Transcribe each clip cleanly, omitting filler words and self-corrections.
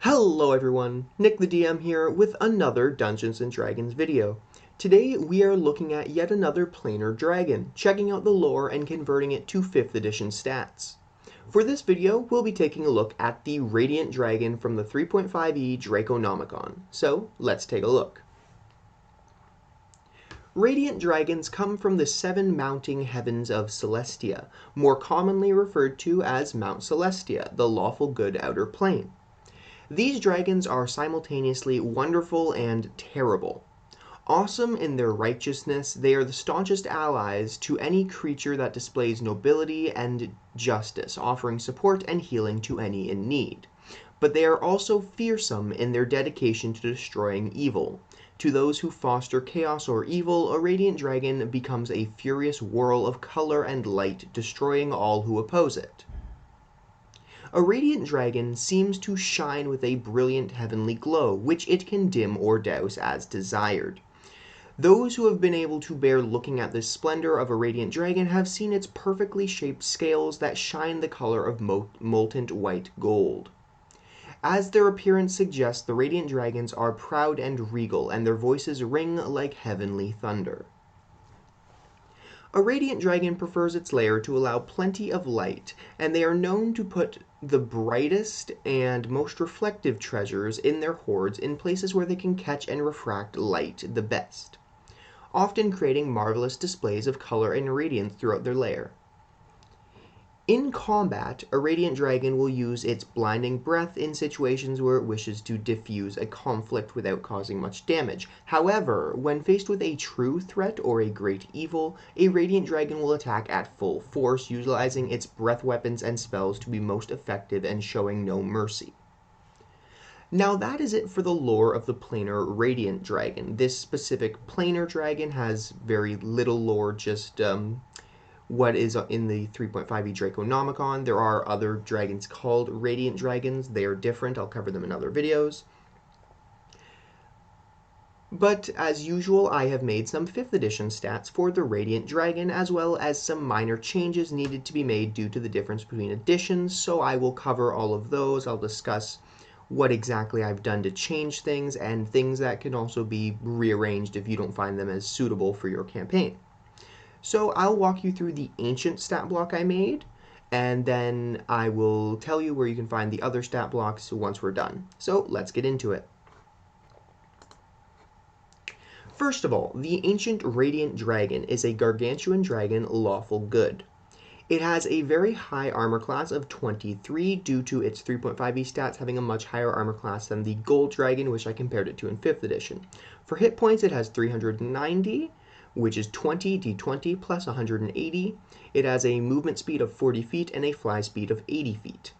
Hello everyone, Nick the DM here with another Dungeons & Dragons video. Today we are looking at yet another Planar Dragon, checking out the lore and converting it to 5th edition stats. For this video, we'll be taking a look at the Radiant Dragon from the 3.5e Draconomicon, so let's take a look. Radiant dragons come from the 7 mounting heavens of Celestia, more commonly referred to as Mount Celestia, the lawful good outer plane. These dragons are simultaneously wonderful and terrible. Awesome in their righteousness, they are the staunchest allies to any creature that displays nobility and justice, offering support and healing to any in need. But they are also fearsome in their dedication to destroying evil. To those who foster chaos or evil, a radiant dragon becomes a furious whirl of color and light, destroying all who oppose it. A radiant dragon seems to shine with a brilliant heavenly glow, which it can dim or douse as desired. Those who have been able to bear looking at the splendor of a radiant dragon have seen its perfectly shaped scales that shine the color of molten white gold. As their appearance suggests, the radiant dragons are proud and regal, and their voices ring like heavenly thunder. A radiant dragon prefers its lair to allow plenty of light, and they are known to put the brightest and most reflective treasures in their hoards in places where they can catch and refract light the best, often creating marvelous displays of color and radiance throughout their lair. In combat, a radiant dragon will use its blinding breath in situations where it wishes to diffuse a conflict without causing much damage. However, when faced with a true threat or a great evil, a radiant dragon will attack at full force, utilizing its breath weapons and spells to be most effective and showing no mercy. Now that is it for the lore of the Planar Radiant Dragon. This specific Planar Dragon has very little lore, just what is in the 3.5e Draconomicon. There are other dragons called Radiant Dragons. They are different. I'll cover them in other videos. But as usual, I have made some 5th edition stats for the Radiant Dragon, as well as some minor changes needed to be made due to the difference between editions, so I will cover all of those. I'll discuss what exactly I've done to change things, and things that can also be rearranged if you don't find them as suitable for your campaign. So I'll walk you through the ancient stat block I made, and then I will tell you where you can find the other stat blocks once we're done. So let's get into it. First of all, the ancient Radiant Dragon is a gargantuan dragon lawful good. It has a very high armor class of 23 due to its 3.5e stats having a much higher armor class than the Gold Dragon, which I compared it to in 5th edition. For hit points, it has 390, which is 20 d20 plus 180. It has a movement speed of 40 feet and a fly speed of 80 feet.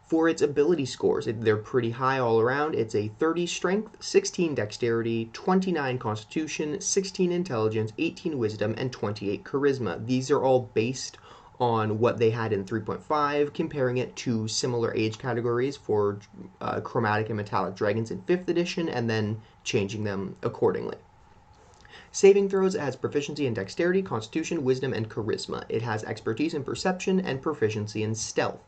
For its ability scores, they're pretty high all around. It's a 30 strength, 16 dexterity, 29 constitution, 16 intelligence, 18 wisdom, and 28 charisma. These are all based on what they had in 3.5, comparing it to similar age categories for chromatic and metallic dragons in 5th edition, and then changing them accordingly. Saving throws, it has proficiency in dexterity, constitution, wisdom, and charisma. It has expertise in perception and proficiency in stealth.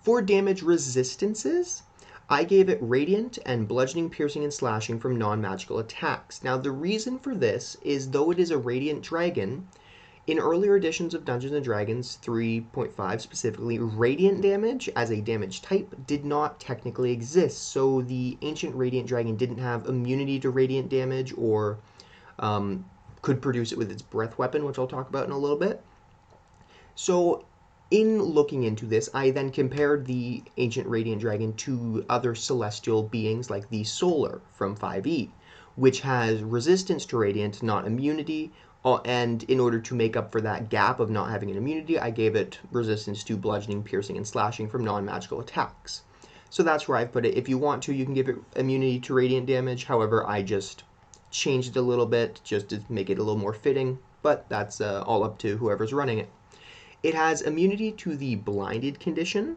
For damage resistances, I gave it radiant and bludgeoning, piercing, and slashing from non-magical attacks. Now the reason for this is, though it is a radiant dragon, in earlier editions of Dungeons & Dragons 3.5 specifically, radiant damage as a damage type did not technically exist. So the ancient radiant dragon didn't have immunity to radiant damage, or could produce it with its breath weapon, which I'll talk about in a little bit. So in looking into this, I then compared the ancient radiant dragon to other celestial beings like the Solar from 5e, which has resistance to radiant, not immunity, and in order to make up for that gap of not having an immunity, I gave it resistance to bludgeoning, piercing, and slashing from non-magical attacks. So that's where I've put it. If you want to, you can give it immunity to radiant damage. However, I just changed it a little bit just to make it a little more fitting, but that's all up to whoever's running it. It has immunity to the blinded condition.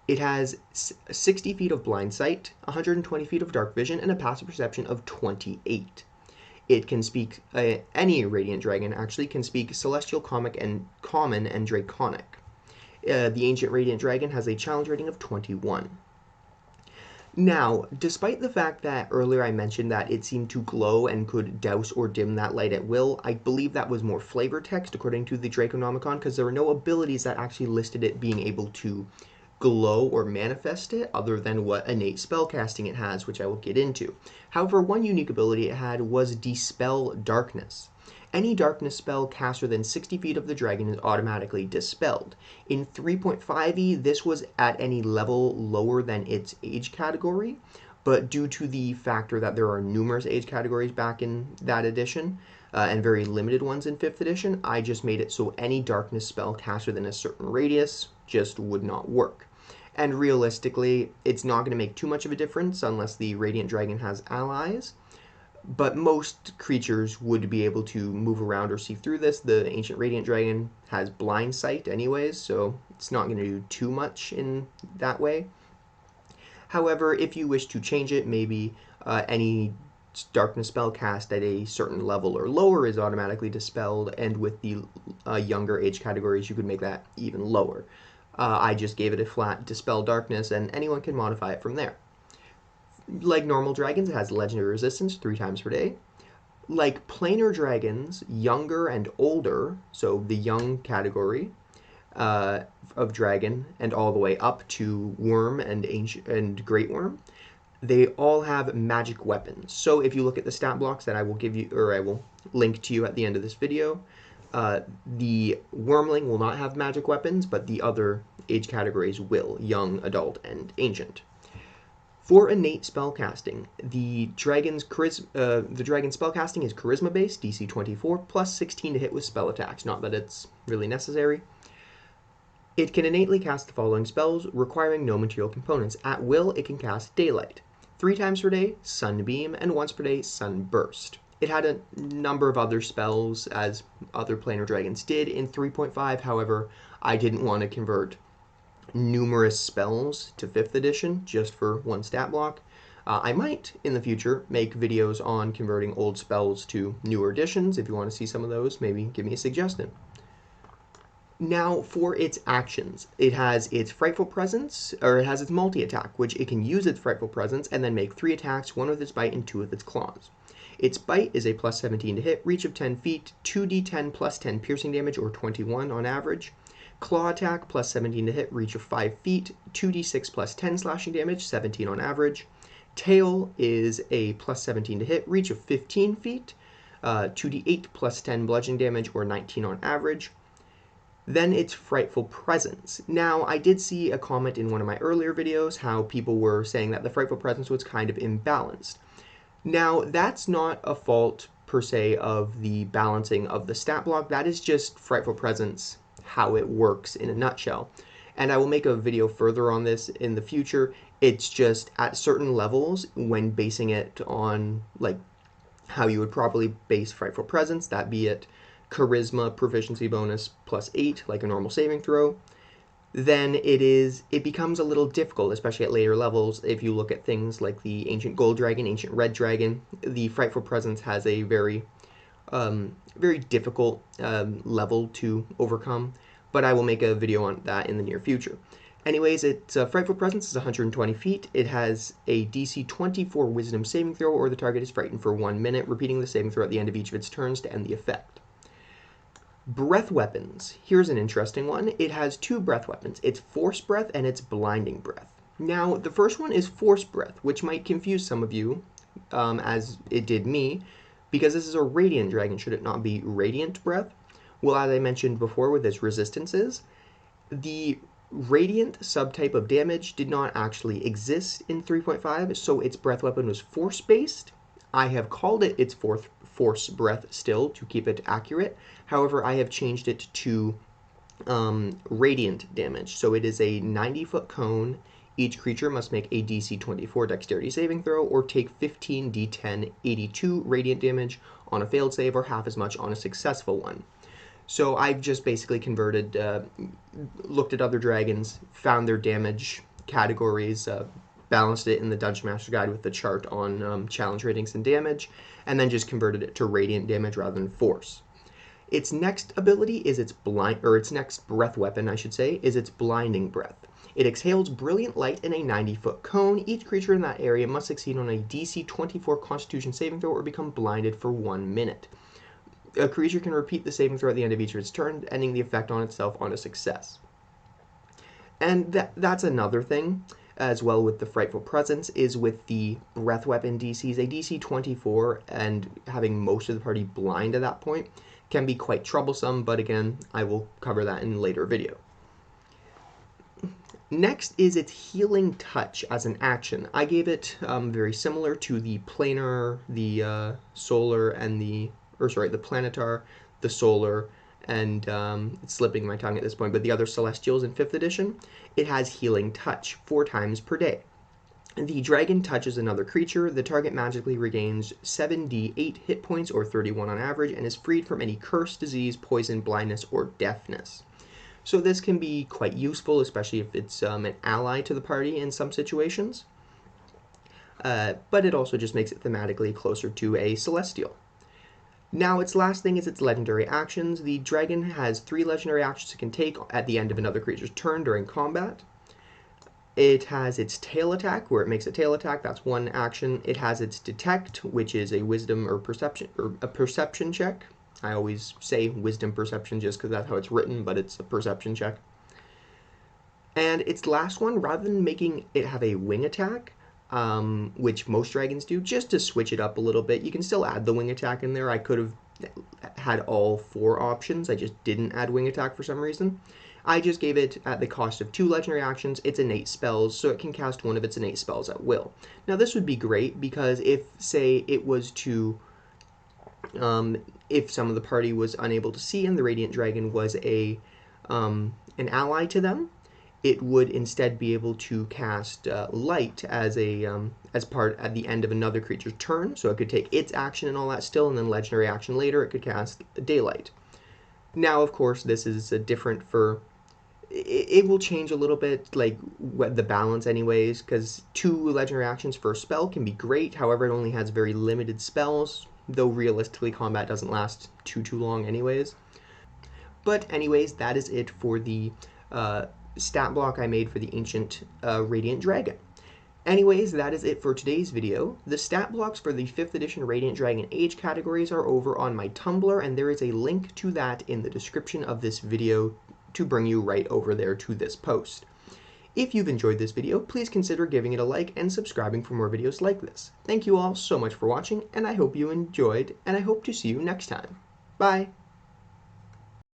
It has 60 feet of blind sight, 120 feet of dark vision, and a passive perception of 28. It can speak, any radiant dragon actually can speak celestial, common, and draconic. The ancient radiant dragon has a challenge rating of 21. Now, despite the fact that earlier I mentioned that it seemed to glow and could douse or dim that light at will, I believe that was more flavor text according to the Draconomicon, because there were no abilities that actually listed it being able to glow or manifest it other than what innate spellcasting it has, which I will get into. However, one unique ability it had was Dispel Darkness. Any darkness spell cast within 60 feet of the dragon is automatically dispelled. In 3.5e, this was at any level lower than its age category, but due to the factor that there are numerous age categories back in that edition, and very limited ones in 5th edition, I just made it so any darkness spell cast within a certain radius just would not work. And realistically, it's not going to make too much of a difference unless the Radiant Dragon has allies. But most creatures would be able to move around or see through this. The Ancient Radiant Dragon has blind sight anyways, so it's not going to do too much in that way. However, if you wish to change it, maybe any darkness spell cast at a certain level or lower is automatically dispelled, and with the younger age categories, you could make that even lower. I just gave it a flat Dispel Darkness, and anyone can modify it from there. Like normal dragons, it has legendary resistance 3 times per day. Like planar dragons, younger and older, so the young category of dragon, and all the way up to worm and ancient and great worm, they all have magic weapons. So if you look at the stat blocks that I will give you, or I will link to you at the end of this video, the wormling will not have magic weapons, but the other age categories will: young, adult, and ancient. For innate spellcasting, the dragon's spellcasting is charisma based, DC 24, plus 16 to hit with spell attacks. Not that it's really necessary. It can innately cast the following spells, requiring no material components. At will, it can cast Daylight, 3 times per day, Sunbeam, and once per day, Sunburst. It had a number of other spells, as other planar dragons did in 3.5. However, I didn't want to convert numerous spells to 5th edition just for one stat block. I might, in the future, make videos on converting old spells to newer editions. If you want to see some of those, maybe give me a suggestion. Now, for its actions, it has its Frightful Presence, or it has its multi-attack, which it can use its Frightful Presence and then make 3 attacks, 1 with its bite and 2 with its claws. Its bite is a plus 17 to hit, reach of 10 feet, 2d10 plus 10 piercing damage, or 21 on average. Claw attack, plus 17 to hit, reach of 5 feet, 2d6 plus 10 slashing damage, 17 on average. Tail is a plus 17 to hit, reach of 15 feet, 2d8 plus 10 bludgeoning damage, or 19 on average. Then it's Frightful Presence. Now, I did see a comment in one of my earlier videos how people were saying that the Frightful Presence was kind of imbalanced. Now, that's not a fault per se of the balancing of the stat block. That is just Frightful Presence, how it works in a nutshell. And I will make a video further on this in the future. It's just at certain levels, when basing it on like how you would probably base Frightful Presence, that be it charisma proficiency bonus plus 8, like a normal saving throw, then it becomes a little difficult, especially at later levels. If you look at things like the Ancient Gold Dragon, Ancient Red Dragon, the Frightful Presence has a very difficult level to overcome, but I will make a video on that in the near future. Anyways, its Frightful Presence is 120 feet. It has a DC 24 Wisdom saving throw, or the target is frightened for 1 minute, repeating the saving throw at the end of each of its turns to end the effect. Breath weapons. Here's an interesting one. It has 2 breath weapons. It's Force Breath and it's Blinding Breath. Now, the first one is Force Breath, which might confuse some of you, as it did me, because this is a Radiant Dragon. Should it not be Radiant Breath? Well, as I mentioned before with its resistances, the Radiant subtype of damage did not actually exist in 3.5, so its breath weapon was Force-based. I have called it its Force Breath still to keep it accurate. However, I have changed it to Radiant damage. So it is a 90-foot cone. Each creature must make a DC 24 Dexterity saving throw or take 15 D10 82 Radiant damage on a failed save, or half as much on a successful one. So I've just basically converted, looked at other dragons, found their damage categories, balanced it in the Dungeon Master Guide with the chart on challenge ratings and damage, and then just converted it to Radiant damage rather than Force. Its next ability is its next breath weapon, I should say, is its Blinding Breath. It exhales brilliant light in a 90-foot cone. Each creature in that area must succeed on a DC 24 Constitution saving throw or become blinded for 1 minute. A creature can repeat the saving throw at the end of each of its turn, ending the effect on itself on a success. And that's another thing as well with the Frightful Presence, is with the breath weapon DCs. A DC 24 and having most of the party blind at that point can be quite troublesome, but again, I will cover that in a later video. Next is its Healing Touch as an action. I gave it very similar to the Planar, the Solar, and the Planetar, the Solar, and it's slipping my tongue at this point, but the other Celestials in 5th edition. It has Healing Touch 4 times per day. The dragon touches another creature. The target magically regains 7d8 hit points, or 31 on average, and is freed from any curse, disease, poison, blindness, or deafness. So this can be quite useful, especially if it's an ally to the party in some situations. But it also just makes it thematically closer to a Celestial. Now, its last thing is its legendary actions. The dragon has 3 legendary actions it can take at the end of another creature's turn during combat. It has its tail attack, where it makes a tail attack. That's 1 action. It has its detect, which is a wisdom or a perception check. I always say wisdom perception just because that's how it's written, but it's a perception check. And its last one, rather than making it have a wing attack, which most dragons do, just to switch it up a little bit. You can still add the wing attack in there. I could have had all 4 options. I just didn't add wing attack for some reason. I just gave it at the cost of 2 legendary actions, its innate spells, so it can cast one of its innate spells at will. Now this would be great because if, say, it was to, if some of the party was unable to see and the Radiant Dragon was an ally to them, it would instead be able to cast Light as part at the end of another creature's turn, so it could take its action and all that still, and then legendary action later, it could cast Daylight. Now, of course, this is different for... It will change a little bit, like, the balance anyways, because 2 legendary actions for a spell can be great, however, it only has very limited spells, though realistically combat doesn't last too long anyways. But anyways, that is it for the stat block I made for the Ancient Radiant Dragon. Anyways, that is it for today's video. The stat blocks for the 5th edition Radiant Dragon age categories are over on my Tumblr, and there is a link to that in the description of this video to bring you right over there to this post. If you've enjoyed this video, please consider giving it a like and subscribing for more videos like this. Thank you all so much for watching, and I hope you enjoyed, and I hope to see you next time. Bye!